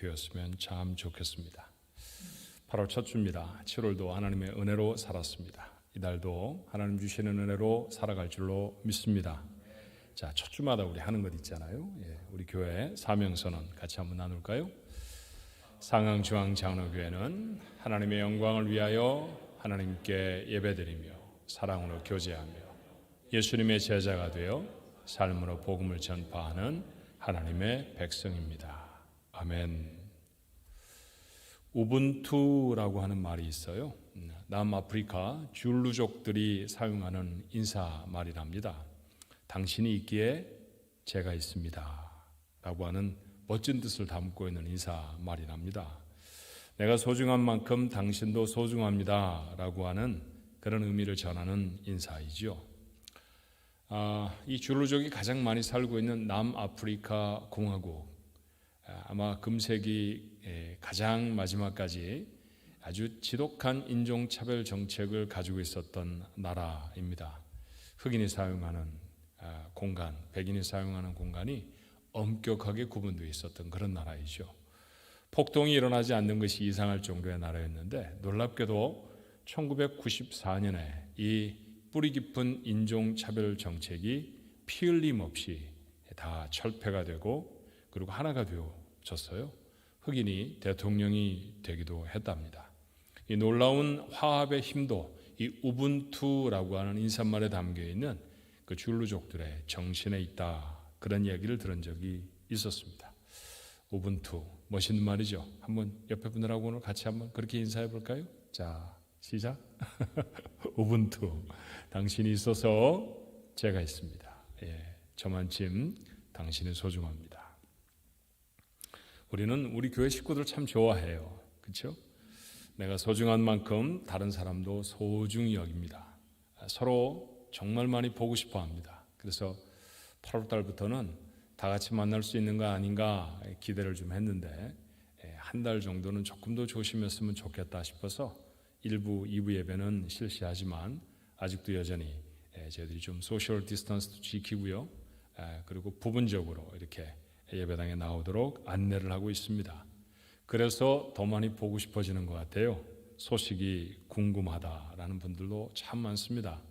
되었으면 참 좋겠습니다. 8월 첫 주입니다. 7월도 하나님의 은혜로 살았습니다. 이달도 하나님 주시는 은혜로 살아갈 줄로 믿습니다. 자, 첫 주마다 우리 하는 것 있잖아요. 우리 교회 사명선언 같이 한번 나눌까요? 상항중앙장로교회는 하나님의 영광을 위하여 하나님께 예배드리며 사랑으로 교제하며 예수님의 제자가 되어 삶으로 복음을 전파하는 하나님의 백성입니다. 아멘. 우분투라고 하는 말이 있어요. 남아프리카 줄루족들이 사용하는 인사말이랍니다. 당신이 있기에 제가 있습니다 라고 하는 멋진 뜻을 담고 있는 인사말이랍니다. 내가 소중한 만큼 당신도 소중합니다 라고 하는 그런 의미를 전하는 인사이죠. 이 줄루족이 가장 많이 살고 있는 남아프리카 공화국, 아마 금세기 가장 마지막까지 아주 지독한 인종차별 정책을 가지고 있었던 나라입니다. 흑인이 사용하는 공간, 백인이 사용하는 공간이 엄격하게 구분되어 있었던 그런 나라이죠. 폭동이 일어나지 않는 것이 이상할 정도의 나라였는데 놀랍게도 1994년에 이 뿌리 깊은 인종차별 정책이 피 흘림 없이 다 철폐가 되고 그리고 하나가 되어졌어요. 흑인이 대통령이 되기도 했답니다. 이 놀라운 화합의 힘도 이 우분투라고 하는 인사말에 담겨있는 그 줄루족들의 정신에 있다, 그런 이야기를 들은 적이 있었습니다. 우분투, 멋있는 말이죠. 한번 옆에 분들하고 오늘 같이 한번 그렇게 인사해 볼까요? 자, 시작. 우분투, 당신이 있어서 제가 있습니다. 저만큼 당신은 소중합니다. 우리는 우리 교회 식구들 참 좋아해요. 그렇죠? 내가 소중한 만큼 다른 사람도 소중히 여깁니다. 서로 정말 많이 보고 싶어 합니다. 그래서 8월 달부터는 다 같이 만날 수 있는 거 아닌가 기대를 좀 했는데 한 달 정도는 조금 더 조심했으면 좋겠다 싶어서 1부, 2부 예배는 실시하지만 아직도 여전히 저희들이 좀 소셜 디스턴스도 지키고요. 그리고 부분적으로 이렇게 예배당에 나오도록 안내를 하고 있습니다. 그래서 더 많이 보고 싶어지는 것 같아요. 소식이 궁금하다라는 분들도 참 많습니다.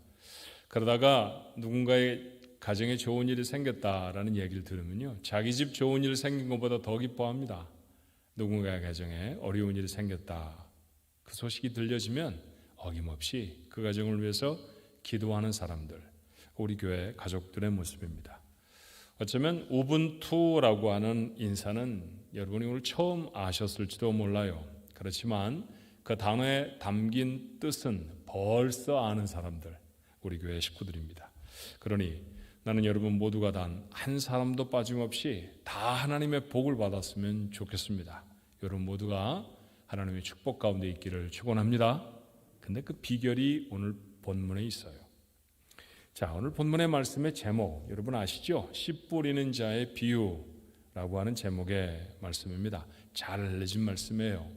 그러다가 누군가의 가정에 좋은 일이 생겼다라는 얘기를 들으면요, 자기 집 좋은 일 생긴 것보다 더 기뻐합니다. 누군가의 가정에 어려운 일이 생겼다, 그 소식이 들려지면 어김없이 그 가정을 위해서 기도하는 사람들, 우리 교회 가족들의 모습입니다. 어쩌면 우분투라고 하는 인사는 여러분이 오늘 처음 아셨을지도 몰라요. 그렇지만 그 단어에 담긴 뜻은 벌써 아는 사람들, 우리 교회 식구들입니다. 그러니 나는 여러분 모두가 단 한 사람도 빠짐없이 다 하나님의 복을 받았으면 좋겠습니다. 여러분 모두가 하나님의 축복 가운데 있기를 축원합니다. 근데 그 비결이 오늘 본문에 있어요. 자, 오늘 본문의 말씀의 제목 여러분 아시죠? 씨 뿌리는 자의 비유라고 하는 제목의 말씀입니다. 잘 알려진 말씀이에요.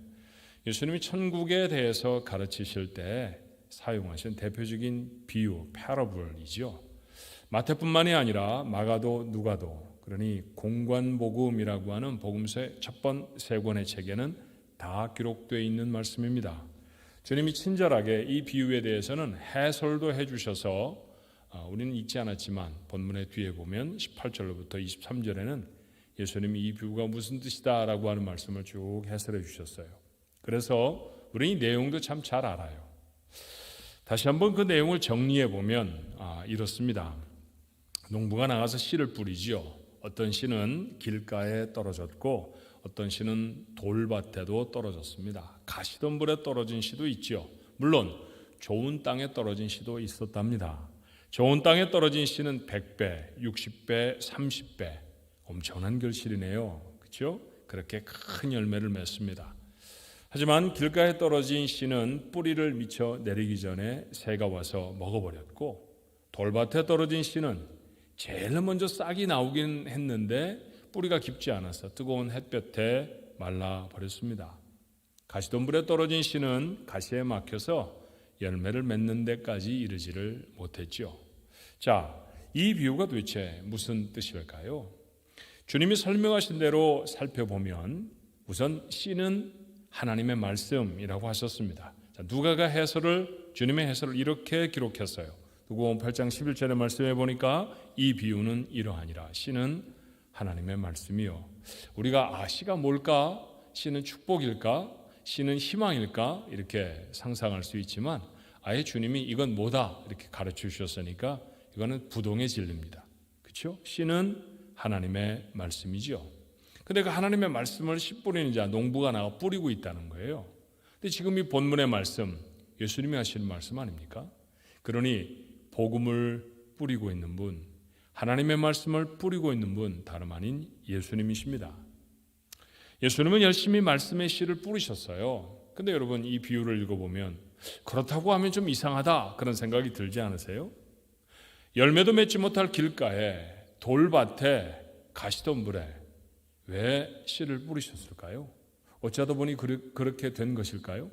예수님이 천국에 대해서 가르치실 때 사용하신 대표적인 비유, 패러블이죠. 마태뿐만이 아니라 마가도 누가도, 그러니 공관복음이라고 하는 복음서의 첫 번 세 권의 책에는 다 기록되어 있는 말씀입니다. 주님이 친절하게 이 비유에 대해서는 해설도 해주셔서 우리는 읽지 않았지만 본문의 뒤에 보면 18절로부터 23절에는 예수님이 이 비유가 무슨 뜻이다 라고 하는 말씀을 쭉 해설해 주셨어요. 그래서 우리는 이 내용도 참 잘 알아요. 다시 한번 그 내용을 정리해 보면 이렇습니다. 농부가 나가서 씨를 뿌리지요. 어떤 씨는 길가에 떨어졌고 어떤 씨는 돌밭에도 떨어졌습니다. 가시덤불에 떨어진 씨도 있죠. 물론 좋은 땅에 떨어진 씨도 있었답니다. 좋은 땅에 떨어진 씨는 100배, 60배, 30배, 엄청난 결실이네요. 그렇죠? 그렇게 큰 열매를 맺습니다. 하지만 길가에 떨어진 씨는 뿌리를 미쳐 내리기 전에 새가 와서 먹어버렸고, 돌밭에 떨어진 씨는 제일 먼저 싹이 나오긴 했는데 뿌리가 깊지 않아서 뜨거운 햇볕에 말라버렸습니다. 가시덤불에 떨어진 씨는 가시에 막혀서 열매를 맺는 데까지 이르지를 못했죠. 자, 이 비유가 도대체 무슨 뜻일까요? 주님이 설명하신 대로 살펴보면 우선 씨는 하나님의 말씀이라고 하셨습니다. 자, 누가가 주님의 해설을 이렇게 기록했어요. 누가복음 8장 11절의 말씀에 보니까 이 비유는 이러하니라. 씨는 하나님의 말씀이요. 우리가 씨가 뭘까? 씨는 축복일까? 씨는 희망일까? 이렇게 상상할 수 있지만 아예 주님이 이건 뭐다 이렇게 가르쳐 주셨으니까 이거는 부동의 진리입니다. 그렇죠? 씨는 하나님의 말씀이죠. 근데 그 하나님의 말씀을 씨 뿌리는 자 농부가 나가 뿌리고 있다는 거예요. 근데 지금 이 본문의 말씀 예수님이 하시는 말씀 아닙니까? 그러니 복음을 뿌리고 있는 분, 하나님의 말씀을 뿌리고 있는 분 다름 아닌 예수님이십니다. 예수님은 열심히 말씀의 씨를 뿌리셨어요. 근데 여러분 이 비유를 읽어보면 그렇다고 하면 좀 이상하다 그런 생각이 들지 않으세요? 열매도 맺지 못할 길가에 돌밭에 가시덤불에 왜 씨를 뿌리셨을까요? 어쩌다 보니 그렇게 된 것일까요?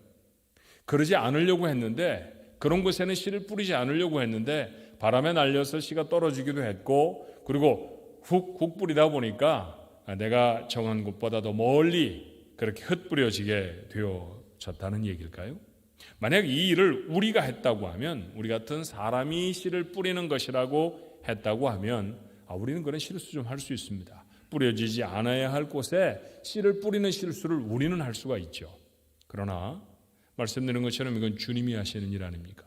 그러지 않으려고 했는데 그런 곳에는 씨를 뿌리지 않으려고 했는데 바람에 날려서 씨가 떨어지기도 했고 그리고 훅 뿌리다 보니까 내가 정한 곳보다 더 멀리 그렇게 흩뿌려지게 되어졌다는 얘기일까요? 만약 이 일을 우리가 했다고 하면 우리 같은 사람이 씨를 뿌리는 것이라고 했다고 하면 우리는 그런 실수 좀 할 수 있습니다. 뿌려지지 않아야 할 곳에 씨를 뿌리는 실수를 우리는 할 수가 있죠. 그러나 말씀드린 것처럼 이건 주님이 하시는 일 아닙니까?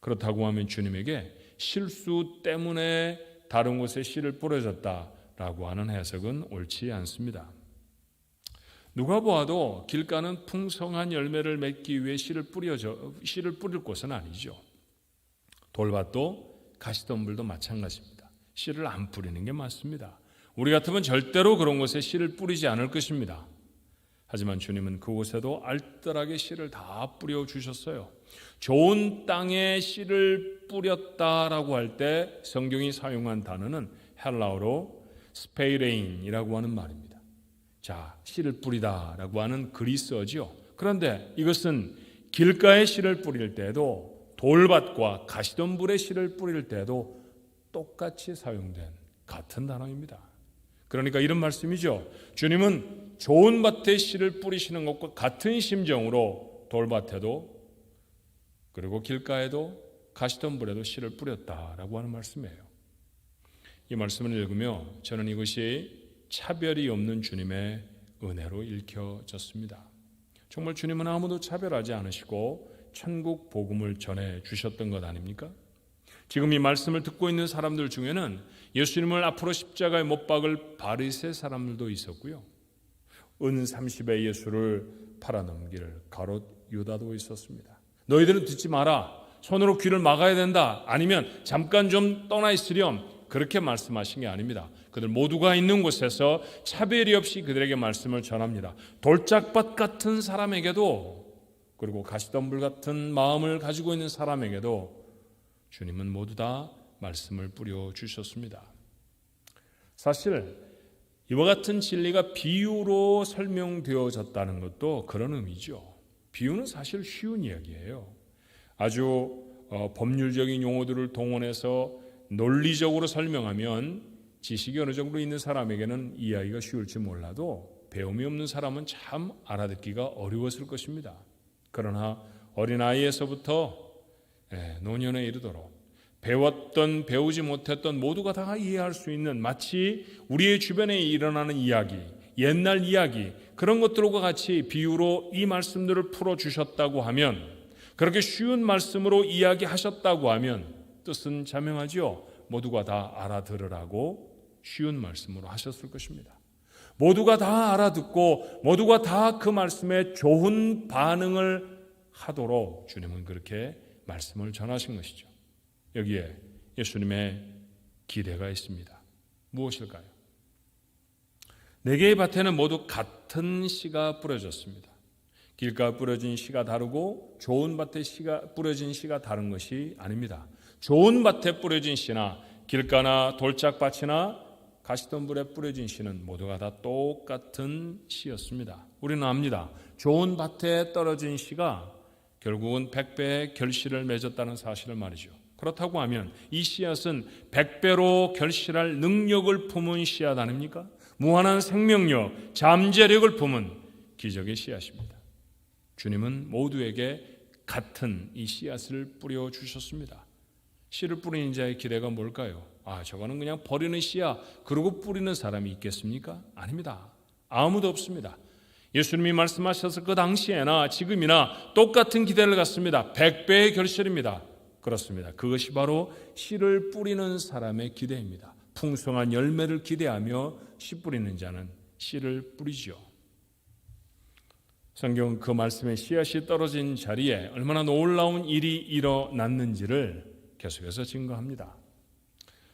그렇다고 하면 주님에게 실수 때문에 다른 곳에 씨를 뿌려졌다라고 하는 해석은 옳지 않습니다. 누가 보아도 길가는 풍성한 열매를 맺기 위해 씨를 뿌릴 곳은 아니죠. 돌밭도 가시덤불도 마찬가지입니다. 씨를 안 뿌리는 게 맞습니다. 우리 같으면 절대로 그런 곳에 씨를 뿌리지 않을 것입니다. 하지만 주님은 그곳에도 알뜰하게 씨를 다 뿌려주셨어요. 좋은 땅에 씨를 뿌렸다라고 할 때 성경이 사용한 단어는 헬라어로 스페이레인이라고 하는 말입니다. 자, 씨를 뿌리다라고 하는 그리스어죠. 그런데 이것은 길가에 씨를 뿌릴 때도 돌밭과 가시덤불에 씨를 뿌릴 때도 똑같이 사용된 같은 단어입니다. 그러니까 이런 말씀이죠. 주님은 좋은 밭에 씨를 뿌리시는 것과 같은 심정으로 돌밭에도 그리고 길가에도 가시덤불에도 씨를 뿌렸다라고 하는 말씀이에요. 이 말씀을 읽으며 저는 이것이 차별이 없는 주님의 은혜로 읽혀졌습니다. 정말 주님은 아무도 차별하지 않으시고 천국 복음을 전해 주셨던 것 아닙니까? 지금 이 말씀을 듣고 있는 사람들 중에는 예수님을 앞으로 십자가에 못 박을 바리새 사람들도 있었고요. 은 30의 예수를 팔아넘길 가롯 유다도 있었습니다. 너희들은 듣지 마라. 손으로 귀를 막아야 된다. 아니면 잠깐 좀 떠나 있으렴. 그렇게 말씀하신 게 아닙니다. 그들 모두가 있는 곳에서 차별이 없이 그들에게 말씀을 전합니다. 돌짝밭 같은 사람에게도 그리고 가시덤불 같은 마음을 가지고 있는 사람에게도 주님은 모두 다 말씀을 뿌려주셨습니다. 사실 이와 같은 진리가 비유로 설명되어졌다는 것도 그런 의미죠. 비유는 사실 쉬운 이야기예요. 아주 법률적인 용어들을 동원해서 논리적으로 설명하면 지식이 어느 정도 있는 사람에게는 이해하기가 쉬울지 몰라도 배움이 없는 사람은 참 알아듣기가 어려웠을 것입니다. 그러나 어린아이에서부터 노년에 이르도록 배웠던 배우지 못했던 모두가 다 이해할 수 있는 마치 우리의 주변에 일어나는 이야기, 옛날 이야기 그런 것들과 같이 비유로 이 말씀들을 풀어주셨다고 하면 그렇게 쉬운 말씀으로 이야기하셨다고 하면 뜻은 자명하죠. 모두가 다 알아들으라고 쉬운 말씀으로 하셨을 것입니다. 모두가 다 알아듣고 모두가 다 그 말씀에 좋은 반응을 하도록 주님은 그렇게 말씀을 전하신 것이죠. 여기에 예수님의 기대가 있습니다. 무엇일까요? 네 개의 밭에는 모두 같은 씨가 뿌려졌습니다. 길가에 뿌려진 씨가 다르고 좋은 밭에 뿌려진 씨가 다른 것이 아닙니다. 좋은 밭에 뿌려진 씨나 길가나 돌짝밭이나 가시덤불에 뿌려진 씨는 모두가 다 똑같은 씨였습니다. 우리는 압니다. 좋은 밭에 떨어진 씨가 결국은 100배의 결실을 맺었다는 사실을 말이죠. 그렇다고 하면 이 씨앗은 100배로 결실할 능력을 품은 씨앗 아닙니까? 무한한 생명력, 잠재력을 품은 기적의 씨앗입니다. 주님은 모두에게 같은 이 씨앗을 뿌려주셨습니다. 씨를 뿌리는 자의 기대가 뭘까요? 저거는 그냥 버리는 씨앗, 그러고 뿌리는 사람이 있겠습니까? 아닙니다. 아무도 없습니다. 예수님이 말씀하셔서 그 당시에나 지금이나 똑같은 기대를 갖습니다. 100배의 결실입니다. 그렇습니다. 그것이 바로 씨를 뿌리는 사람의 기대입니다. 풍성한 열매를 기대하며 씨 뿌리는 자는 씨를 뿌리죠. 성경은 그 말씀에 씨앗이 떨어진 자리에 얼마나 놀라운 일이 일어났는지를 계속해서 증거합니다.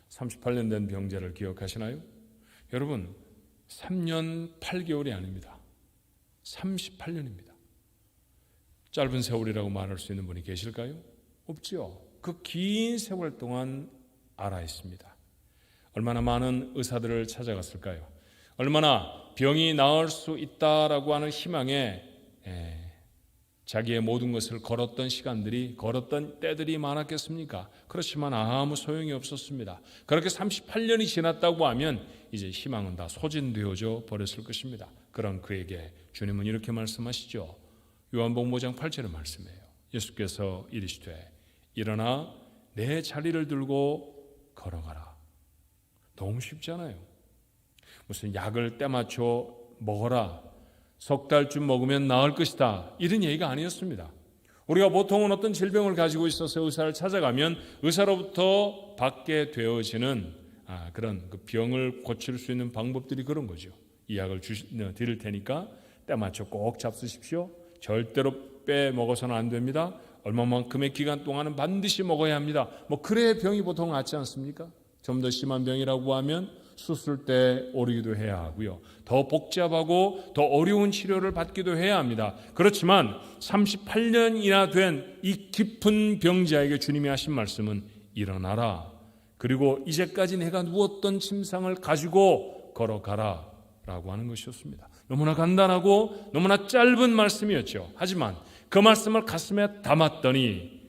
38년 된 병자를 기억하시나요? 여러분, 3년 8개월이 아닙니다. 38년입니다. 짧은 세월이라고 말할 수 있는 분이 계실까요? 없죠. 그 긴 세월 동안 알아 있습니다. 얼마나 많은 의사들을 찾아갔을까요? 얼마나 병이 나을 수 있다라고 하는 희망에 자기의 모든 것을 걸었던 때들이 많았겠습니까? 그렇지만 아무 소용이 없었습니다. 그렇게 38년이 지났다고 하면 이제 희망은 다 소진되어져 버렸을 것입니다. 그런 그에게 주님은 이렇게 말씀하시죠. 요한복음 5장 8절의 말씀이에요. 예수께서 이르시되 일어나 내 자리를 들고 걸어가라. 너무 쉽잖아요. 무슨 약을 때 맞춰 먹어라, 석 달쯤 먹으면 나을 것이다, 이런 얘기가 아니었습니다. 우리가 보통은 어떤 질병을 가지고 있어서 의사를 찾아가면 의사로부터 받게 되어지는 그런 그 병을 고칠 수 있는 방법들이 그런 거죠. 이 약을 드릴 테니까 때 맞춰 꼭 잡수십시오. 절대로 빼먹어서는 안 됩니다. 얼마만큼의 기간 동안은 반드시 먹어야 합니다. 그래야 병이 보통 낫지 않습니까? 좀 더 심한 병이라고 하면 수술 때 오르기도 해야 하고요. 더 복잡하고 더 어려운 치료를 받기도 해야 합니다. 그렇지만 38년이나 된 이 깊은 병자에게 주님이 하신 말씀은 일어나라. 그리고 이제까지 내가 누웠던 침상을 가지고 걸어가라 라고 하는 것이었습니다. 너무나 간단하고 너무나 짧은 말씀이었죠. 하지만 그 말씀을 가슴에 담았더니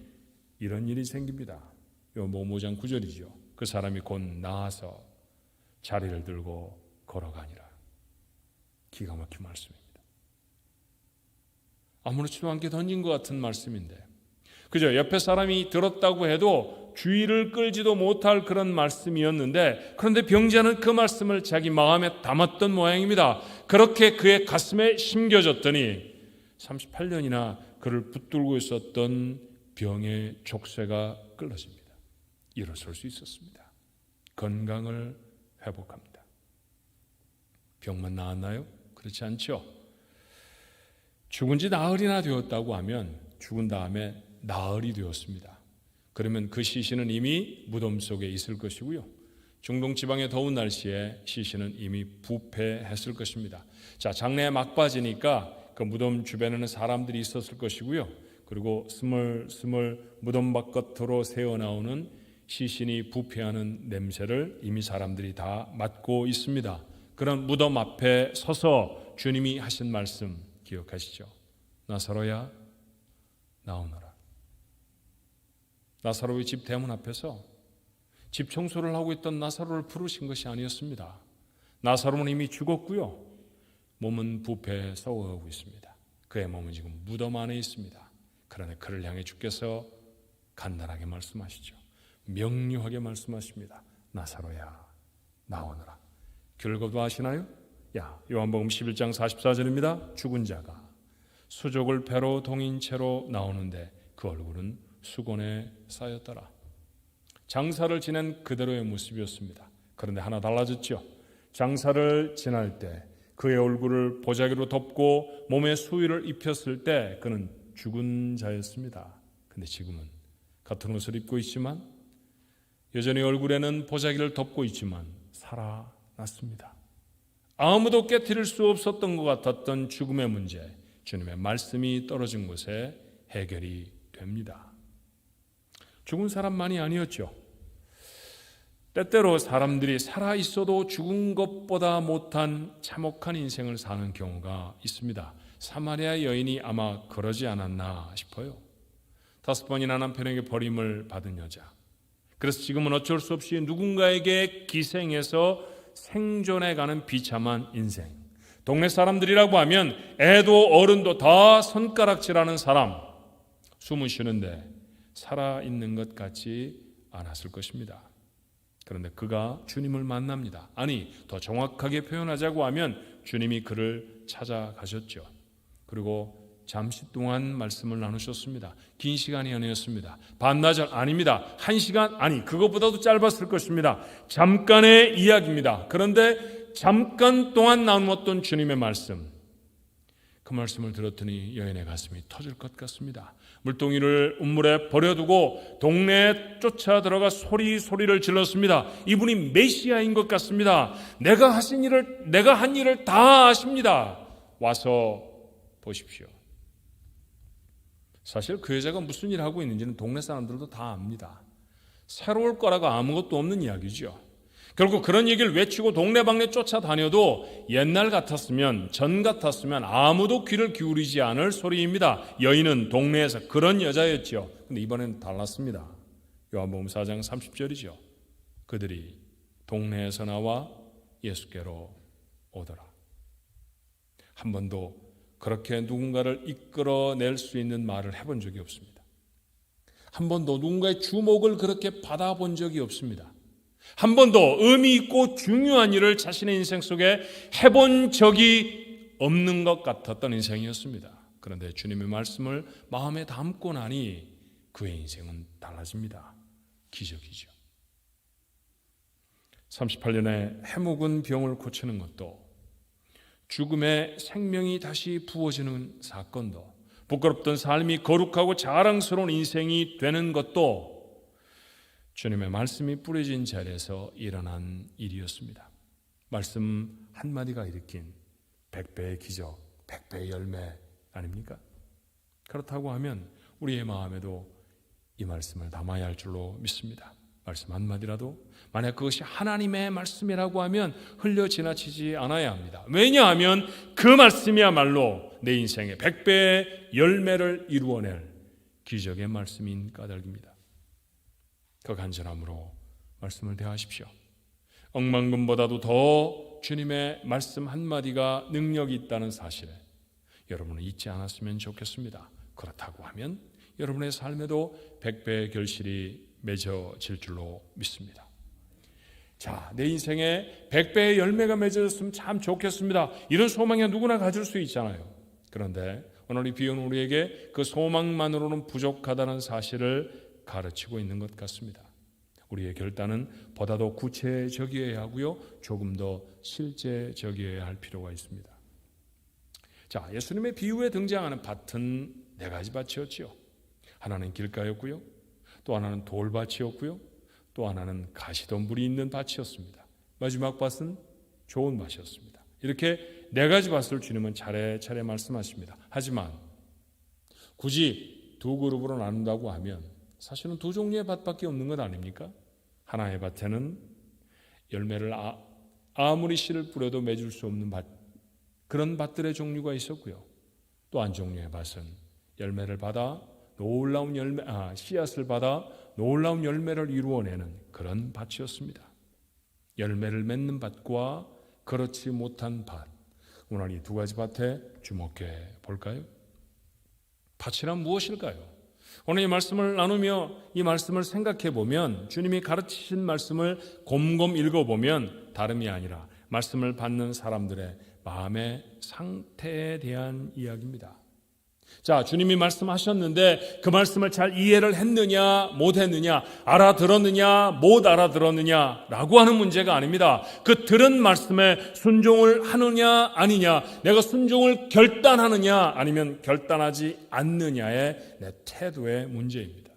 이런 일이 생깁니다. 요한복음 5장 9절이죠. 그 사람이 곧 나아서 자리를 들고 걸어가니라. 기가 막힌 말씀입니다. 아무렇지도 않게 던진 것 같은 말씀인데, 그죠? 옆에 사람이 들었다고 해도 주의를 끌지도 못할 그런 말씀이었는데, 그런데 병자는 그 말씀을 자기 마음에 담았던 모양입니다. 그렇게 그의 가슴에 심겨졌더니 38년이나 그를 붙들고 있었던 병의 족쇄가 끊어집니다. 일어설 수 있었습니다. 건강을 회복합니다. 병만 나았나요? 그렇지 않죠. 죽은 지 나흘이나 되었다고 하면 죽은 다음에 나흘이 되었습니다. 그러면 그 시신은 이미 무덤 속에 있을 것이고요. 중동 지방의 더운 날씨에 시신은 이미 부패했을 것입니다. 자, 장내에 막바지니까 그 무덤 주변에는 사람들이 있었을 것이고요. 그리고 스멀스멀 무덤 바깥으로 새어나오는 시신이 부패하는 냄새를 이미 사람들이 다 맡고 있습니다. 그런 무덤 앞에 서서 주님이 하신 말씀 기억하시죠? 나사로야 나오너라. 나사로의 집 대문 앞에서 집 청소를 하고 있던 나사로를 부르신 것이 아니었습니다. 나사로는 이미 죽었고요. 몸은 부패해 썩어가고 있습니다. 그의 몸은 지금 무덤 안에 있습니다. 그러나 그를 향해 주께서 간단하게 말씀하시죠. 명료하게 말씀하십니다. 나사로야 나오너라. 결과도 아시나요? 요한복음 11장 44절입니다. 죽은 자가 수족을 배로 동인 채로 나오는데 그 얼굴은 수건에 쌓였더라. 장사를 지낸 그대로의 모습이었습니다. 그런데 하나 달라졌죠. 장사를 지날 때 그의 얼굴을 보자기로 덮고 몸에 수의를 입혔을 때 그는 죽은 자였습니다. 그런데 지금은 같은 옷을 입고 있지만 여전히 얼굴에는 보자기를 덮고 있지만 살아났습니다. 아무도 깨트릴 수 없었던 것 같았던 죽음의 문제, 주님의 말씀이 떨어진 곳에 해결이 됩니다. 죽은 사람만이 아니었죠. 때때로 사람들이 살아있어도 죽은 것보다 못한 참혹한 인생을 사는 경우가 있습니다. 사마리아 여인이 아마 그러지 않았나 싶어요. 5번이나 남편에게 버림을 받은 여자. 그래서 지금은 어쩔 수 없이 누군가에게 기생해서 생존해가는 비참한 인생. 동네 사람들이라고 하면 애도 어른도 다 손가락질하는 사람, 숨을 쉬는데 살아있는 것 같지 않았을 것입니다. 그런데 그가 주님을 만납니다. 아니, 더 정확하게 표현하자고 하면 주님이 그를 찾아가셨죠. 그리고 잠시 동안 말씀을 나누셨습니다. 긴 시간이 아니었습니다. 반나절 아닙니다. 1시간, 아니 그것보다도 짧았을 것입니다. 잠깐의 이야기입니다. 그런데 잠깐 동안 나누었던 주님의 말씀, 그 말씀을 들었더니 여인의 가슴이 터질 것 같습니다. 물동이를 우물에 버려두고 동네에 쫓아 들어가 소리를 질렀습니다. 이분이 메시아인 것 같습니다. 내가 한 일을 다 아십니다. 와서 보십시오. 사실 그 여자가 무슨 일을 하고 있는지는 동네 사람들도 다 압니다. 새로울 거라고 아무것도 없는 이야기죠. 결국 그런 얘기를 외치고 동네방네 쫓아다녀도 옛날 같았으면, 전 같았으면 아무도 귀를 기울이지 않을 소리입니다. 여인은 동네에서 그런 여자였죠. 근데 이번엔 달랐습니다. 요한복음 4장 30절이죠. 그들이 동네에서 나와 예수께로 오더라. 한 번도 그렇게 누군가를 이끌어낼 수 있는 말을 해본 적이 없습니다. 한 번도 누군가의 주목을 그렇게 받아본 적이 없습니다. 한 번도 의미 있고 중요한 일을 자신의 인생 속에 해본 적이 없는 것 같았던 인생이었습니다. 그런데 주님의 말씀을 마음에 담고 나니 그의 인생은 달라집니다. 기적이죠. 38년의 해묵은 병을 고치는 것도, 죽음의 생명이 다시 부어지는 사건도, 부끄럽던 삶이 거룩하고 자랑스러운 인생이 되는 것도 주님의 말씀이 뿌려진 자리에서 일어난 일이었습니다. 말씀 한마디가 일으킨 100배의 기적, 100배의 열매 아닙니까? 그렇다고 하면 우리의 마음에도 이 말씀을 담아야 할 줄로 믿습니다. 말씀 한마디라도 만약 그것이 하나님의 말씀이라고 하면 흘려 지나치지 않아야 합니다. 왜냐하면 그 말씀이야말로 내 인생의 100배의 열매를 이루어낼 기적의 말씀인 까닭입니다. 그 간절함으로 말씀을 대하십시오. 억만금보다도 더 주님의 말씀 한마디가 능력이 있다는 사실에 여러분은 잊지 않았으면 좋겠습니다. 그렇다고 하면 여러분의 삶에도 100배의 결실이 맺어질 줄로 믿습니다. 자, 내 인생에 100배의 열매가 맺어졌으면 참 좋겠습니다. 이런 소망이 누구나 가질 수 있잖아요. 그런데 오늘 이 비유는 우리에게 그 소망만으로는 부족하다는 사실을 가르치고 있는 것 같습니다. 우리의 결단은 보다 더 구체적이어야 하고요, 조금 더 실제적이어야 할 필요가 있습니다. 자, 예수님의 비유에 등장하는 밭은 4가지 밭이었지요. 하나는 길가였고요, 또 하나는 돌밭이었고요, 또 하나는 가시덤불이 있는 밭이었습니다. 마지막 밭은 좋은 밭이었습니다. 이렇게 4가지 밭을 주님은 차례차례 말씀하십니다. 하지만 굳이 2그룹으로 나눈다고 하면 사실은 2종류의 밭밖에 없는 것 아닙니까? 하나의 밭에는 열매를 아무리 씨를 뿌려도 맺을 수 없는 밭, 그런 밭들의 종류가 있었고요. 또 한 종류의 밭은 열매를 받아 놀라운 씨앗을 받아 놀라운 열매를 이루어내는 그런 밭이었습니다. 열매를 맺는 밭과 그렇지 못한 밭, 오늘 이 2가지 밭에 주목해 볼까요? 밭이란 무엇일까요? 오늘 이 말씀을 나누며 이 말씀을 생각해 보면, 주님이 가르치신 말씀을 곰곰 읽어보면 다름이 아니라 말씀을 받는 사람들의 마음의 상태에 대한 이야기입니다. 자, 주님이 말씀하셨는데 그 말씀을 잘 이해를 했느냐 못했느냐, 알아들었느냐 못 알아들었느냐 라고 하는 문제가 아닙니다. 그 들은 말씀에 순종을 하느냐 아니냐, 내가 순종을 결단하느냐 아니면 결단하지 않느냐의 내 태도의 문제입니다.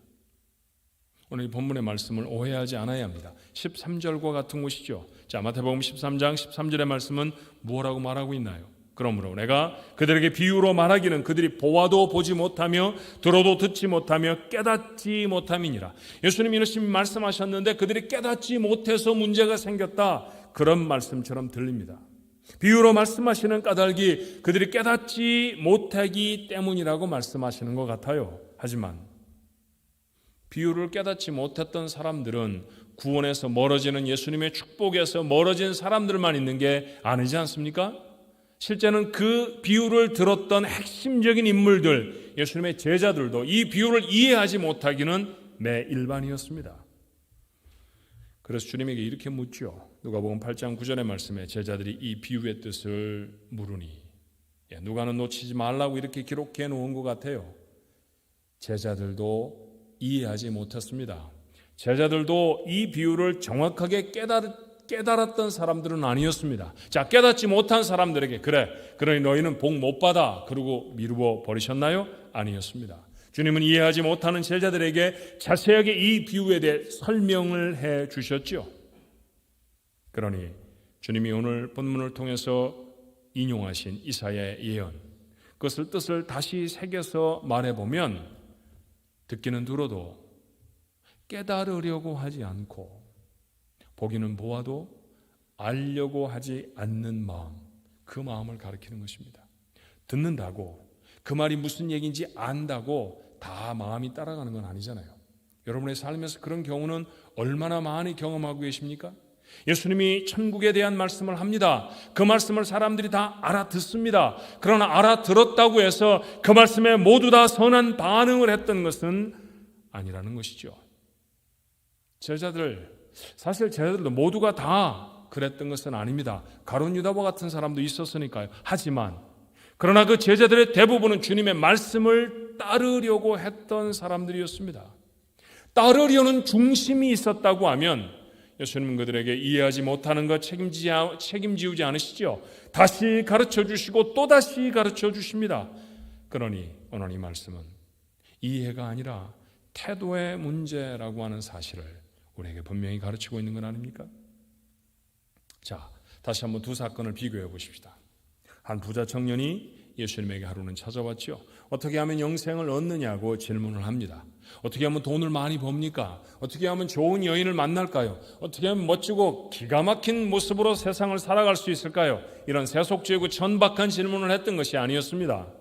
오늘 이 본문의 말씀을 오해하지 않아야 합니다. 13절과 같은 것이죠. 자, 마태복음 13장 13절의 말씀은 무엇라고 말하고 있나요? 그러므로 내가 그들에게 비유로 말하기는 그들이 보아도 보지 못하며 들어도 듣지 못하며 깨닫지 못함이니라. 예수님이 이렇게 말씀하셨는데 그들이 깨닫지 못해서 문제가 생겼다, 그런 말씀처럼 들립니다. 비유로 말씀하시는 까닭이 그들이 깨닫지 못하기 때문이라고 말씀하시는 것 같아요. 하지만 비유를 깨닫지 못했던 사람들은 구원에서 멀어지는, 예수님의 축복에서 멀어진 사람들만 있는 게 아니지 않습니까? 실제는 그 비유를 들었던 핵심적인 인물들, 예수님의 제자들도 이 비유를 이해하지 못하기는 매일반이었습니다. 그래서 주님에게 이렇게 묻죠. 누가복음 8장 9절의 말씀에 제자들이 이 비유의 뜻을 물으니, 누가는 놓치지 말라고 이렇게 기록해 놓은 것 같아요. 제자들도 이해하지 못했습니다. 제자들도 이 비유를 정확하게 깨달았던 사람들은 아니었습니다. 자, 깨닫지 못한 사람들에게 그러니 너희는 복 못 받아 그러고 미루어 버리셨나요? 아니었습니다. 주님은 이해하지 못하는 제자들에게 자세하게 이 비유에 대해 설명을 해 주셨죠. 그러니 주님이 오늘 본문을 통해서 인용하신 이사야의 예언, 그것을 뜻을 다시 새겨서 말해보면 듣기는 들어도 깨달으려고 하지 않고 보기는 보아도 알려고 하지 않는 마음, 그 마음을 가리키는 것입니다. 듣는다고 그 말이 무슨 얘기인지 안다고 다 마음이 따라가는 건 아니잖아요. 여러분의 삶에서 그런 경우는 얼마나 많이 경험하고 계십니까? 예수님이 천국에 대한 말씀을 합니다. 그 말씀을 사람들이 다 알아듣습니다. 그러나 알아들었다고 해서 그 말씀에 모두 다 선한 반응을 했던 것은 아니라는 것이죠. 사실 제자들도 모두가 다 그랬던 것은 아닙니다. 가룟 유다와 같은 사람도 있었으니까요. 하지만 그러나 그 제자들의 대부분은 주님의 말씀을 따르려고 했던 사람들이었습니다. 따르려는 중심이 있었다고 하면 예수님은 그들에게 이해하지 못하는 것 책임지우지 않으시죠. 다시 가르쳐 주시고 또다시 가르쳐 주십니다. 그러니 오늘 이 말씀은 이해가 아니라 태도의 문제라고 하는 사실을 우리에게 분명히 가르치고 있는 건 아닙니까? 자, 다시 한번 두 사건을 비교해 보십시다. 한 부자 청년이 예수님에게 하루는 찾아왔죠. 어떻게 하면 영생을 얻느냐고 질문을 합니다. 어떻게 하면 돈을 많이 법니까? 어떻게 하면 좋은 여인을 만날까요? 어떻게 하면 멋지고 기가 막힌 모습으로 세상을 살아갈 수 있을까요? 이런 세속적이고 천박한 질문을 했던 것이 아니었습니다.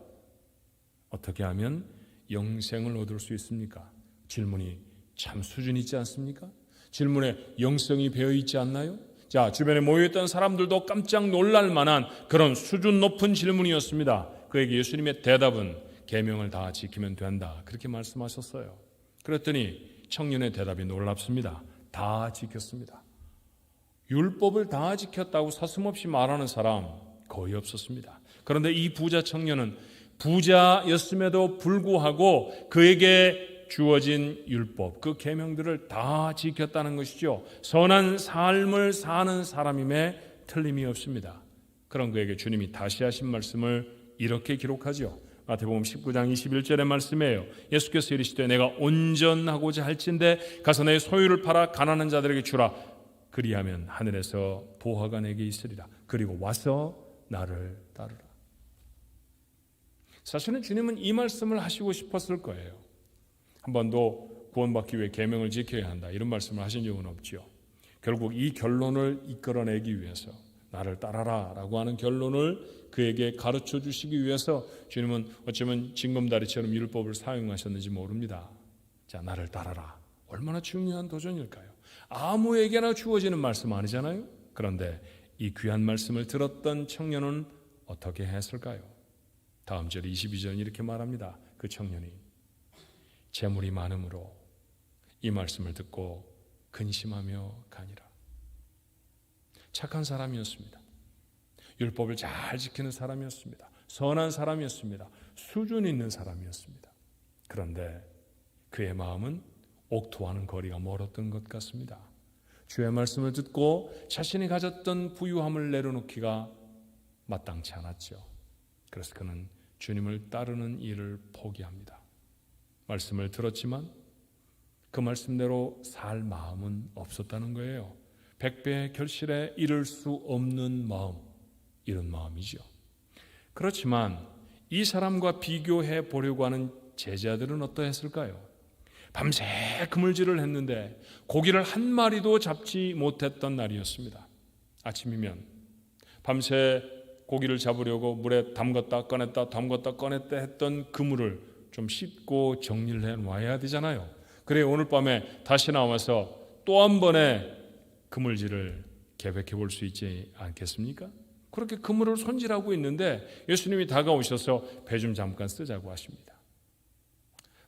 어떻게 하면 영생을 얻을 수 있습니까? 질문이 참 수준 있지 않습니까? 질문에 영성이 배어 있지 않나요? 자, 주변에 모여있던 사람들도 깜짝 놀랄 만한 그런 수준 높은 질문이었습니다. 그에게 예수님의 대답은 계명을 다 지키면 된다, 그렇게 말씀하셨어요. 그랬더니 청년의 대답이 놀랍습니다. 다 지켰습니다. 율법을 다 지켰다고 서슴없이 말하는 사람 거의 없었습니다. 그런데 이 부자 청년은 부자였음에도 불구하고 그에게 주어진 율법, 그 계명들을 다 지켰다는 것이죠. 선한 삶을 사는 사람임에 틀림이 없습니다. 그런 그에게 주님이 다시 하신 말씀을 이렇게 기록하죠. 마태복음 19장 21절의 말씀이에요. 예수께서 이르시되 내가 온전하고자 할진대 가서 내 소유를 팔아 가난한 자들에게 주라. 그리하면 하늘에서 보화가 내게 있으리라. 그리고 와서 나를 따르라. 사실은 주님은 이 말씀을 하시고 싶었을 거예요. 한 번도 구원받기 위해 계명을 지켜야 한다, 이런 말씀을 하신 적은 없죠. 결국 이 결론을 이끌어내기 위해서 나를 따라라 라고 하는 결론을 그에게 가르쳐 주시기 위해서 주님은 어쩌면 징검다리처럼 율법을 사용하셨는지 모릅니다. 자, 나를 따라라. 얼마나 중요한 도전일까요? 아무에게나 주어지는 말씀 아니잖아요. 그런데 이 귀한 말씀을 들었던 청년은 어떻게 했을까요? 다음 절 22절은 이렇게 말합니다. 그 청년이 재물이 많음으로 이 말씀을 듣고 근심하며 가니라. 착한 사람이었습니다. 율법을 잘 지키는 사람이었습니다. 선한 사람이었습니다. 수준 있는 사람이었습니다. 그런데 그의 마음은 옥토와는 거리가 멀었던 것 같습니다. 주의 말씀을 듣고 자신이 가졌던 부유함을 내려놓기가 마땅치 않았죠. 그래서 그는 주님을 따르는 일을 포기합니다. 말씀을 들었지만 그 말씀대로 살 마음은 없었다는 거예요. 100배의 결실에 이를 수 없는 마음, 이런 마음이죠. 그렇지만 이 사람과 비교해 보려고 하는 제자들은 어떠했을까요? 밤새 그물질을 했는데 고기를 한 마리도 잡지 못했던 날이었습니다. 아침이면 밤새 고기를 잡으려고 물에 담갔다 꺼냈다 담갔다 꺼냈다 했던 그물을 좀 씻고 정리를 해놔야 되잖아요. 그래 오늘 밤에 다시 나와서 또 한 번의 그물질을 계획해 볼 수 있지 않겠습니까? 그렇게 그물을 손질하고 있는데 예수님이 다가오셔서 배 좀 잠깐 쓰자고 하십니다.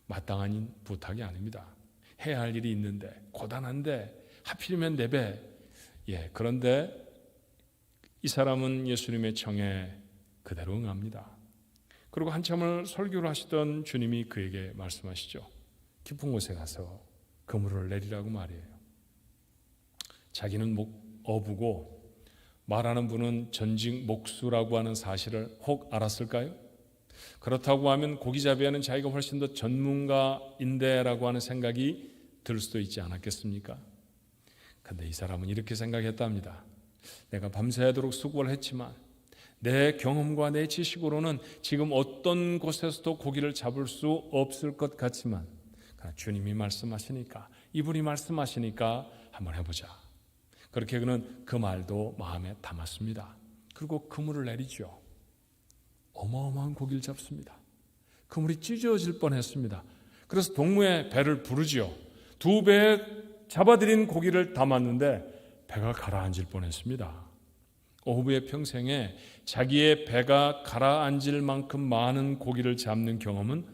마땅한 부탁이 아닙니다. 해야 할 일이 있는데, 고단한데, 하필이면 내 배. 그런데 이 사람은 예수님의 청에 그대로 응합니다. 그리고 한참을 설교를 하시던 주님이 그에게 말씀하시죠. 깊은 곳에 가서 그물을 내리라고 말이에요. 자기는 어부고 말하는 분은 전직 목수라고 하는 사실을 혹 알았을까요? 그렇다고 하면 고기잡이에는 자기가 훨씬 더 전문가인데라고 하는 생각이 들 수도 있지 않았겠습니까? 그런데 이 사람은 이렇게 생각했답니다. 내가 밤새도록 수고를 했지만 내 경험과 내 지식으로는 지금 어떤 곳에서도 고기를 잡을 수 없을 것 같지만 주님이 말씀하시니까, 이분이 말씀하시니까 한번 해보자. 그렇게 그는 그 말도 마음에 담았습니다. 그리고 그물을 내리죠. 어마어마한 고기를 잡습니다. 그물이 찢어질 뻔했습니다. 그래서 동무의 배를 부르죠. 2배에 잡아들인 고기를 담았는데 배가 가라앉을 뻔했습니다. 어부의 평생에 자기의 배가 가라앉을 만큼 많은 고기를 잡는 경험은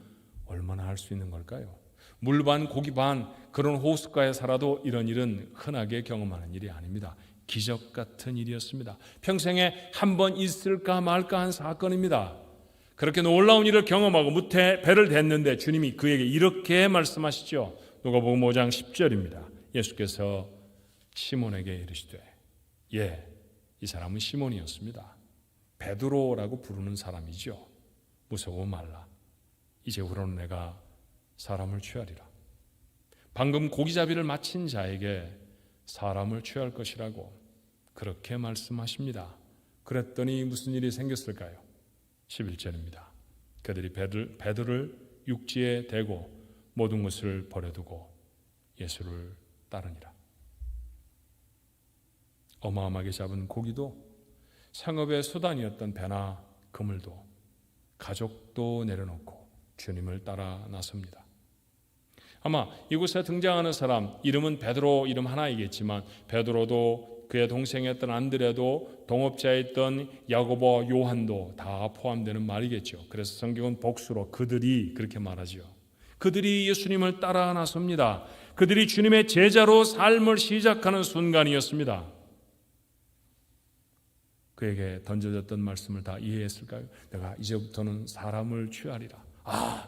얼마나 할 수 있는 걸까요? 물 반 고기 반 그런 호숫가에 살아도 이런 일은 흔하게 경험하는 일이 아닙니다. 기적 같은 일이었습니다. 평생에 한 번 있을까 말까 한 사건입니다. 그렇게 놀라운 일을 경험하고 무태 배를 댔는데 주님이 그에게 이렇게 말씀하시죠. 누가복음 5장 10절입니다. 예수께서 시몬에게 이르시되, 이 사람은 시몬이었습니다. 베드로라고 부르는 사람이죠. 무서워 말라. 이제부로는 내가 사람을 취하리라. 방금 고기잡이를 마친 자에게 사람을 취할 것이라고 그렇게 말씀하십니다. 그랬더니 무슨 일이 생겼을까요? 11절입니다. 그들이 베드로를 육지에 대고 모든 것을 버려두고 예수를 따르니라. 어마어마하게 잡은 고기도, 생업의 수단이었던 배나 그물도, 가족도 내려놓고 주님을 따라 나섭니다. 아마 이곳에 등장하는 사람 이름은 베드로 이름 하나이겠지만 베드로도 그의 동생이었던 안드레도 동업자였던 야고보, 요한도 다 포함되는 말이겠죠. 그래서 성경은 복수로 그들이 그렇게 말하죠. 그들이 예수님을 따라 나섭니다. 그들이 주님의 제자로 삶을 시작하는 순간이었습니다. 그에게 던져졌던 말씀을 다 이해했을까요? 내가 이제부터는 사람을 취하리라.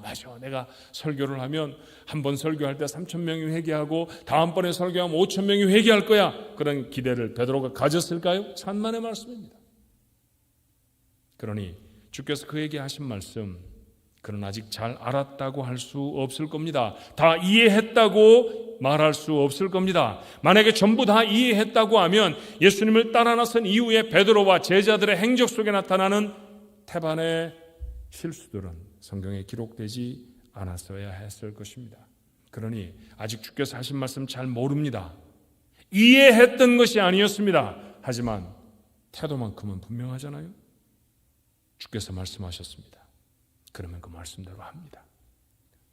맞아. 내가 설교를 하면 한 번 설교할 때 3,000명이 회개하고 다음번에 설교하면 5,000명이 회개할 거야. 그런 기대를 베드로가 가졌을까요? 천만의 말씀입니다. 그러니 주께서 그에게 하신 말씀, 그는 아직 잘 알았다고 할 수 없을 겁니다. 다 이해했다고 말할 수 없을 겁니다. 만약에 전부 다 이해했다고 하면 예수님을 따라 나선 이후에 베드로와 제자들의 행적 속에 나타나는 태반의 실수들은 성경에 기록되지 않았어야 했을 것입니다. 그러니 아직 주께서 하신 말씀 잘 모릅니다. 이해했던 것이 아니었습니다. 하지만 태도만큼은 분명하잖아요. 주께서 말씀하셨습니다. 그러면 그 말씀대로 합니다.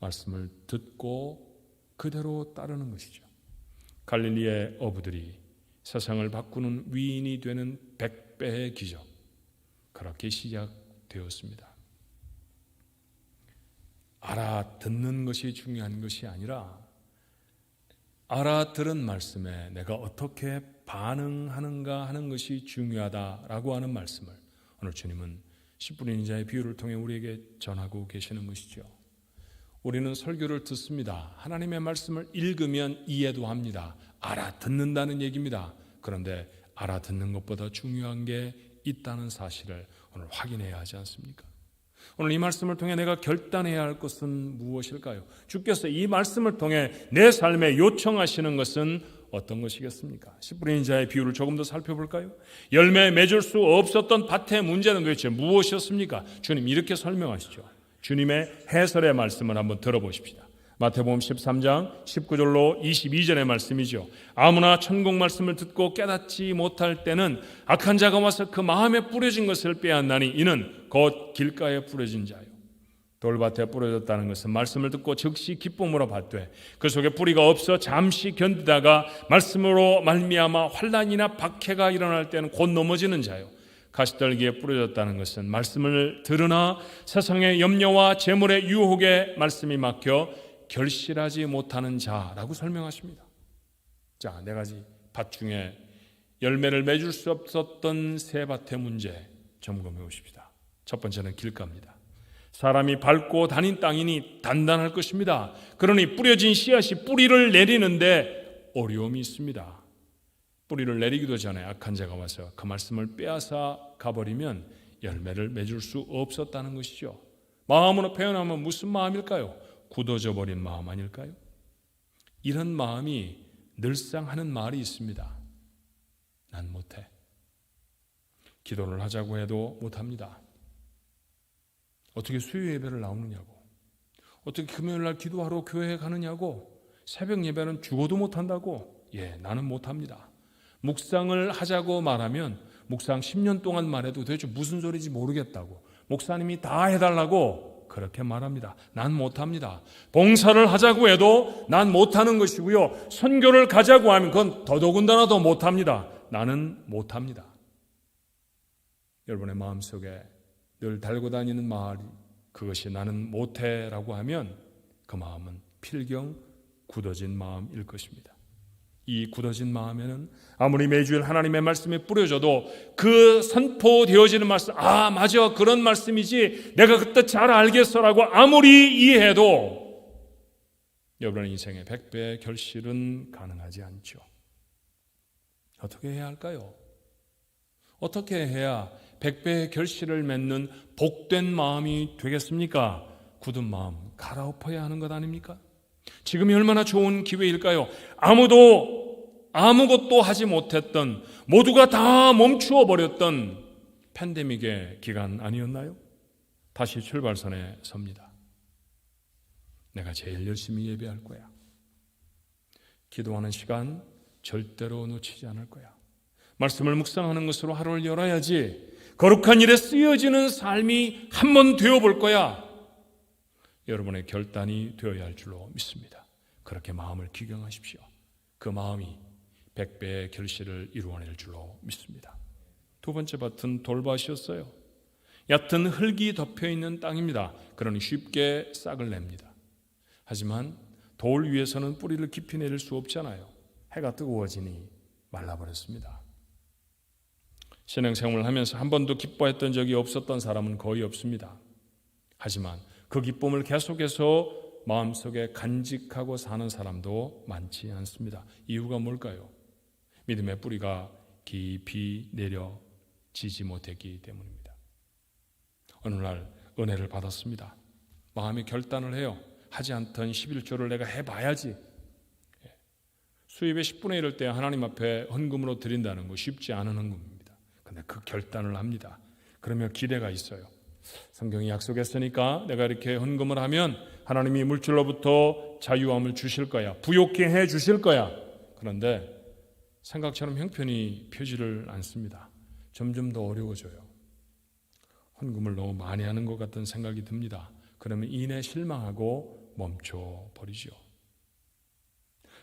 말씀을 듣고 그대로 따르는 것이죠. 갈릴리의 어부들이 세상을 바꾸는 위인이 되는 100배의 기적, 그렇게 시작되었습니다. 알아듣는 것이 중요한 것이 아니라 알아들은 말씀에 내가 어떻게 반응하는가 하는 것이 중요하다라고 하는 말씀을 오늘 주님은 10분의 인자의 비유를 통해 우리에게 전하고 계시는 것이죠. 우리는 설교를 듣습니다. 하나님의 말씀을 읽으면 이해도 합니다. 알아듣는다는 얘기입니다. 그런데 알아듣는 것보다 중요한 게 있다는 사실을 오늘 확인해야 하지 않습니까? 오늘 이 말씀을 통해 내가 결단해야 할 것은 무엇일까요? 주께서 이 말씀을 통해 내 삶에 요청하시는 것은 어떤 것이겠습니까? 10분의 인자의 비유를 조금 더 살펴볼까요? 열매 맺을 수 없었던 밭의 문제는 도대체 무엇이었습니까? 주님 이렇게 설명하시죠. 주님의 해설의 말씀을 한번 들어보십시다. 마태복음 13장 19절로 22절의 말씀이죠. 아무나 천국 말씀을 듣고 깨닫지 못할 때는 악한 자가 와서 그 마음에 뿌려진 것을 빼앗나니 이는 곧 길가에 뿌려진 자요. 돌밭에 뿌려졌다는 것은 말씀을 듣고 즉시 기쁨으로 받되 그 속에 뿌리가 없어 잠시 견디다가 말씀으로 말미암아 환난이나 박해가 일어날 때는 곧 넘어지는 자요. 가시떨기에 뿌려졌다는 것은 말씀을 들으나 세상의 염려와 재물의 유혹에 말씀이 막혀 결실하지 못하는 자라고 설명하십니다. 자, 네 가지 밭 중에 열매를 맺을 수 없었던 세 밭의 문제 점검해 보십시다. 첫 번째는 길가입니다. 사람이 밟고 다닌 땅이니 단단할 것입니다. 그러니 뿌려진 씨앗이 뿌리를 내리는데 어려움이 있습니다. 뿌리를 내리기도 전에 악한 자가 와서 그 말씀을 빼앗아 가버리면 열매를 맺을 수 없었다는 것이죠. 마음으로 표현하면 무슨 마음일까요? 굳어져 버린 마음 아닐까요? 이런 마음이 늘상 하는 말이 있습니다. 난 못해. 기도를 하자고 해도 못합니다. 어떻게 수요 예배를 나오느냐고, 어떻게 금요일날 기도하러 교회에 가느냐고, 새벽 예배는 죽어도 못한다고. 나는 못합니다. 묵상을 하자고 말하면 묵상 10년 동안 해도 도대체 무슨 소리인지 모르겠다고, 목사님이 다 해달라고 그렇게 말합니다. 난 못합니다. 봉사를 하자고 해도 난 못하는 것이고요, 선교를 가자고 하면 그건 더더군다나 더 못합니다. 나는 못합니다. 여러분의 마음속에 늘 달고 다니는 말, 그것이 나는 못해라고 하면 그 마음은 필경 굳어진 마음일 것입니다. 이 굳어진 마음에는 아무리 매주일 하나님의 말씀이 뿌려져도 그 선포되어지는 말씀, 맞아, 그런 말씀이지, 내가 그때 잘 알겠어라고 아무리 이해해도 여러분의 인생의 100배의 결실은 가능하지 않죠. 어떻게 해야 할까요? 어떻게 해야 100배의 결실을 맺는 복된 마음이 되겠습니까? 굳은 마음 갈아엎어야 하는 것 아닙니까? 지금이 얼마나 좋은 기회일까요? 아무것도 하지 못했던, 모두가 다 멈추어 버렸던 팬데믹의 기간 아니었나요? 다시 출발선에 섭니다. 내가 제일 열심히 예배할 거야. 기도하는 시간 절대로 놓치지 않을 거야. 말씀을 묵상하는 것으로 하루를 열어야지. 거룩한 일에 쓰여지는 삶이 한 번 되어볼 거야. 여러분의 결단이 되어야 할 줄로 믿습니다. 그렇게 마음을 기경하십시오. 그 마음이 100배의 결실을 이루어낼 줄로 믿습니다. 두 번째 밭은 돌밭이었어요. 얕은 흙이 덮여있는 땅입니다. 그러니 쉽게 싹을 냅니다. 하지만 돌 위에서는 뿌리를 깊이 내릴 수 없잖아요. 해가 뜨거워지니 말라버렸습니다. 신앙생활을 하면서 한 번도 기뻐했던 적이 없었던 사람은 거의 없습니다. 하지만 그 기쁨을 계속해서 마음속에 간직하고 사는 사람도 많지 않습니다. 이유가 뭘까요? 믿음의 뿌리가 깊이 내려지지 못했기 때문입니다. 어느 날 은혜를 받았습니다. 마음의 결단을 해요. 하지 않던 11조를 내가 해봐야지. 수입의 10분의 1을 때 하나님 앞에 헌금으로 드린다는 거 쉽지 않은 헌금입니다. 그런데 그 결단을 합니다. 그러면 기대가 있어요. 성경이 약속했으니까 내가 이렇게 헌금을 하면 하나님이 물질로부터 자유함을 주실 거야. 부욕케 해 주실 거야. 그런데 생각처럼 형편이 펴지를 않습니다. 점점 더 어려워져요. 헌금을 너무 많이 하는 것 같은 생각이 듭니다. 그러면 이내 실망하고 멈춰버리죠.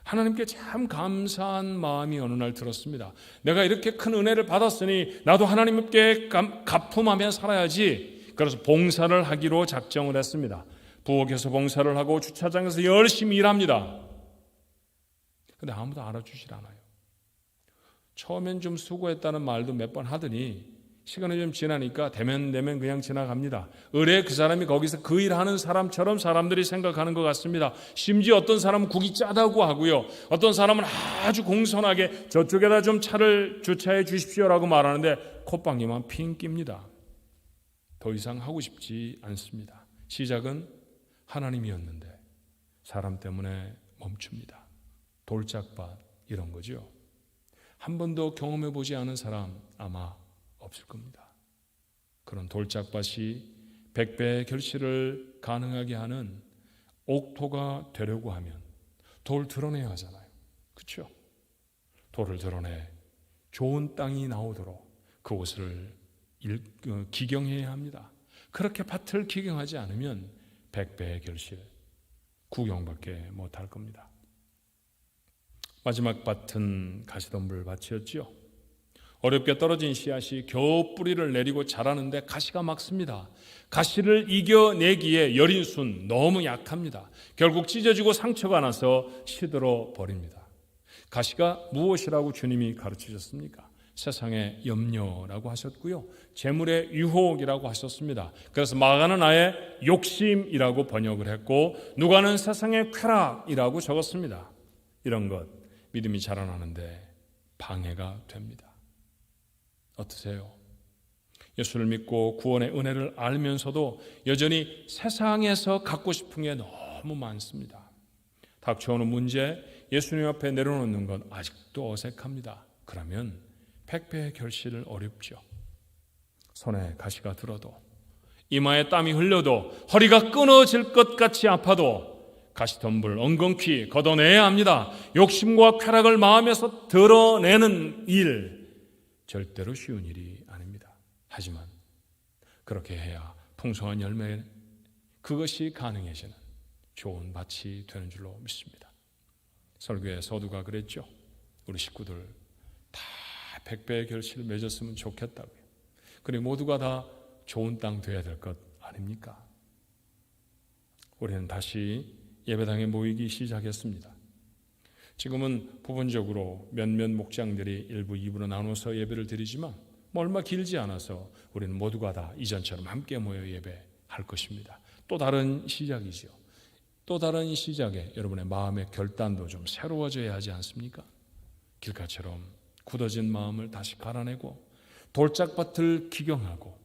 하나님께 참 감사한 마음이 어느 날 들었습니다. 내가 이렇게 큰 은혜를 받았으니 나도 하나님께 가품하며 살아야지. 그래서 봉사를 하기로 작정을 했습니다. 부엌에서 봉사를 하고 주차장에서 열심히 일합니다. 근데 아무도 알아주질 않아요. 처음엔 좀 수고했다는 말도 몇 번 하더니 시간이 좀 지나니까 되면 그냥 지나갑니다. 의뢰 그 사람이 거기서 그 일하는 사람처럼 사람들이 생각하는 것 같습니다. 심지어 어떤 사람은 국이 짜다고 하고요. 어떤 사람은 아주 공손하게 저쪽에다 좀 차를 주차해 주십시오라고 말하는데 콧방귀만 핑 낍니다. 더 이상 하고 싶지 않습니다. 시작은 하나님이었는데 사람 때문에 멈춥니다. 돌짝밭 이런 거죠. 한 번도 경험해 보지 않은 사람 아마 없을 겁니다. 그런 돌짝밭이 100배의 결실을 가능하게 하는 옥토가 되려고 하면 돌 드러내야 하잖아요. 그렇죠? 돌을 드러내 좋은 땅이 나오도록 그곳을 기경해야 합니다. 그렇게 밭을 기경하지 않으면 100배의 결실 구경밖에 못할 겁니다. 마지막 밭은 가시덤불 밭이었지요. 어렵게 떨어진 씨앗이 겨우 뿌리를 내리고 자라는데 가시가 막습니다. 가시를 이겨내기에 여린 순 너무 약합니다. 결국 찢어지고 상처가 나서 시들어 버립니다. 가시가 무엇이라고 주님이 가르치셨습니까? 세상의 염려라고 하셨고요, 재물의 유혹이라고 하셨습니다. 그래서 마가는 아예 욕심이라고 번역을 했고, 누가는 세상의 쾌락이라고 적었습니다. 이런 것 믿음이 자라나는데 방해가 됩니다. 어떠세요? 예수를 믿고 구원의 은혜를 알면서도 여전히 세상에서 갖고 싶은 게 너무 많습니다. 닥쳐오는 문제, 예수님 앞에 내려놓는 건 아직도 어색합니다. 그러면 백배의 결실을 어렵죠. 손에 가시가 들어도, 이마에 땀이 흘려도, 허리가 끊어질 것 같이 아파도 가시덤불 엉겅퀴 걷어내야 합니다. 욕심과 쾌락을 마음에서 드러내는 일, 절대로 쉬운 일이 아닙니다. 하지만 그렇게 해야 풍성한 열매, 그것이 가능해지는 좋은 밭이 되는 줄로 믿습니다. 설교의 서두가 그랬죠. 우리 식구들 다 100배의 결실을 맺었으면 좋겠다고요. 그리고 모두가 다 좋은 땅 되어야 될 것 아닙니까? 우리는 다시 예배당에 모이기 시작했습니다. 지금은 부분적으로 몇몇 목장들이 1부, 2부로 나눠서 예배를 드리지만 얼마 길지 않아서 우리는 모두가 다 이전처럼 함께 모여 예배할 것입니다. 또 다른 시작이죠. 또 다른 시작에 여러분의 마음의 결단도 좀 새로워져야 하지 않습니까? 길가처럼 굳어진 마음을 다시 갈아내고 돌짝밭을 기경하고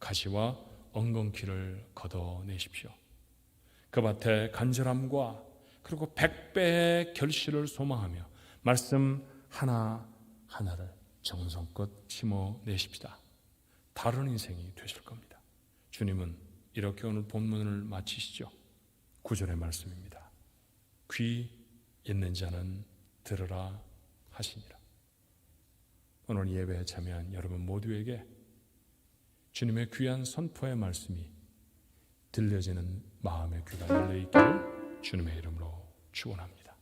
가시와 엉겅퀴를 걷어내십시오. 그 밭에 간절함과 그리고 100배의 결실을 소망하며 말씀 하나하나를 정성껏 심어내십시다. 다른 인생이 되실 겁니다. 주님은 이렇게 오늘 본문을 마치시죠. 9절의 말씀입니다. 귀 있는 자는 들으라 하시니라. 오늘 예배에 참여한 여러분 모두에게 주님의 귀한 선포의 말씀이 들려지는 마음의 귀가 열려있기를 주님의 이름으로 축원합니다.